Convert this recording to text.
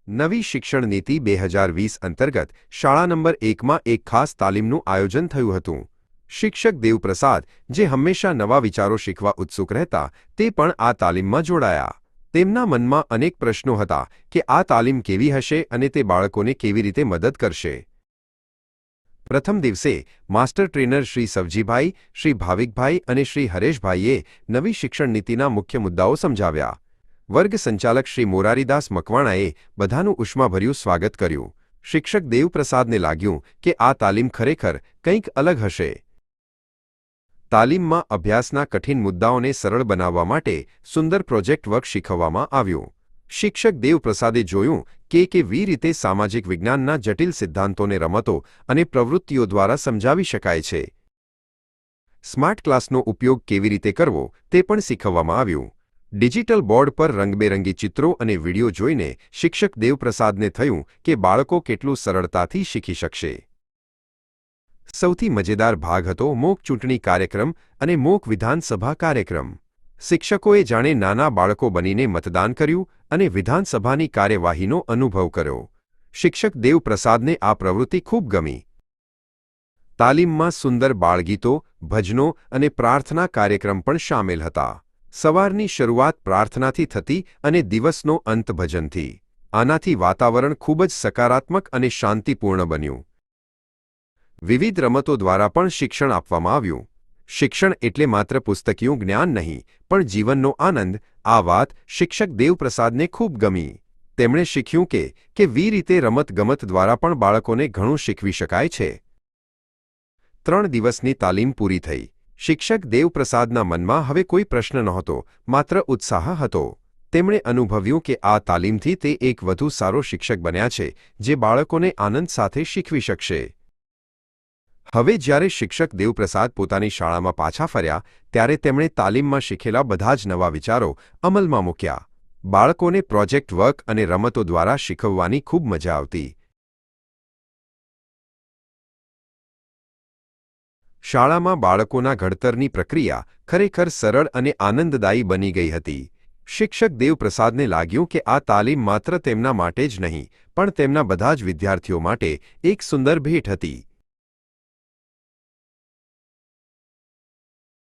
નવી શિક્ષણ નીતિ 2020 અંતર્ગત શાળા નંબર 1માં એક ખાસ તાલીમનું આયોજન થયું હતું। શિક્ષક દેવપ્રસાદ, જે હંમેશા નવા વિચારો શીખવા ઉત્સુક રહેતા, તે પણ આ તાલીમમાં જોડાયા। તેમના મનમાં અનેક પ્રશ્નો હતા કે આ તાલીમ કેવી હશે અને તે બાળકોને કેવી રીતે મદદ કરશે। પ્રથમ દિવસે માસ્ટર ટ્રેનર શ્રી સવજીભાઈ, શ્રી ભાવિકભાઈ અને શ્રી હરેશભાઈએ નવી શિક્ષણ નીતિના મુખ્ય મુદ્દાઓ સમજાવ્યા। વર્ગ સંચાલક શ્રી મોરારીદાસ મકવાણાએ બધાનું ઉષ્માભર્યું સ્વાગત કર્યું। શિક્ષક દેવપ્રસાદને લાગ્યું કે આ તાલીમ ખરેખર કંઈક અલગ હશે। તાલીમમાં અભ્યાસના કઠિન મુદ્દાઓને સરળ બનાવવા માટે સુંદર પ્રોજેક્ટ વર્ક શીખવવામાં આવ્યું। શિક્ષક દેવપ્રસાદે જોયું કે કેવી રીતે સામાજિક વિજ્ઞાનના જટિલ સિદ્ધાંતોને રમતો અને પ્રવૃત્તિઓ દ્વારા સમજાવી શકાય છે। સ્માર્ટ ક્લાસનો ઉપયોગ કેવી રીતે કરવો તે પણ શીખવવામાં આવ્યું। ડિજિટલ બોર્ડ પર રંગબેરંગી ચિત્રો અને વિડીયો જોઈને શિક્ષક દેવપ્રસાદને થયું કે બાળકો કેટલું સરળતાથી શીખી શકશે। સૌથી મજેદાર ભાગ હતો મોક ચૂંટણી કાર્યક્રમ અને મોક વિધાનસભા કાર્યક્રમ। શિક્ષકોએ જાણે નાના બાળકો બનીને મતદાન કર્યું અને વિધાનસભાની કાર્યવાહીનો અનુભવ કર્યો। શિક્ષક દેવપ્રસાદને આ પ્રવૃત્તિ ખૂબ ગમી। તાલીમમાં સુંદર બાળગીતો, ભજનો અને પ્રાર્થના કાર્યક્રમ પણ શામેલ હતા। સવારની શરૂઆત પ્રાર્થનાથી થતી અને દિવસનો અંત ભજનથી। આનાથી વાતાવરણ ખૂબ જ સકારાત્મક અને શાંતિપૂર્ણ બન્યું। વિવિધ રમતો દ્વારા પણ શિક્ષણ આપવામાં આવ્યું। શિક્ષણ એટલે માત્ર પુસ્તકીયું જ્ઞાન નહીં, પણ જીવનનો આનંદ। આ વાત શિક્ષક દેવપ્રસાદને ખૂબ ગમી। તેમણે શીખ્યું કે કેવી રીતે રમતગમત દ્વારા પણ બાળકોને ઘણું શીખવી શકાય છે। 3 દિવસની તાલીમ પૂરી થઈ। શિક્ષક દેવપ્રસાદના મનમાં હવે કોઈ પ્રશ્ન નહોતો, માત્ર ઉત્સાહ હતો। તેમણે અનુભવ્યું કે આ તાલીમથી તે એક વધુ સારો શિક્ષક બન્યા છે, જે બાળકોને આનંદ સાથે શીખવી શકશે। હવે જ્યારે શિક્ષક દેવપ્રસાદ પોતાની શાળામાં પાછા ફર્યા, ત્યારે તેમણે તાલીમમાં શીખેલા બધા જ નવા વિચારો અમલમાં મૂક્યા। બાળકોને પ્રોજેક્ટ વર્ક અને રમતો દ્વારા શીખવવાની ખૂબ મજા આવતી। શાળામાં બાળકોના ઘડતરની પ્રક્રિયા ખરેખર સરળ અને આનંદદાયી બની ગઈ હતી। શિક્ષક દેવપ્રસાદને લાગ્યું કે આ તાલીમ માત્ર તેમના માટે જ નહીં, પણ તેમના બધા જ વિદ્યાર્થીઓ માટે એક સુંદર ભેટ હતી।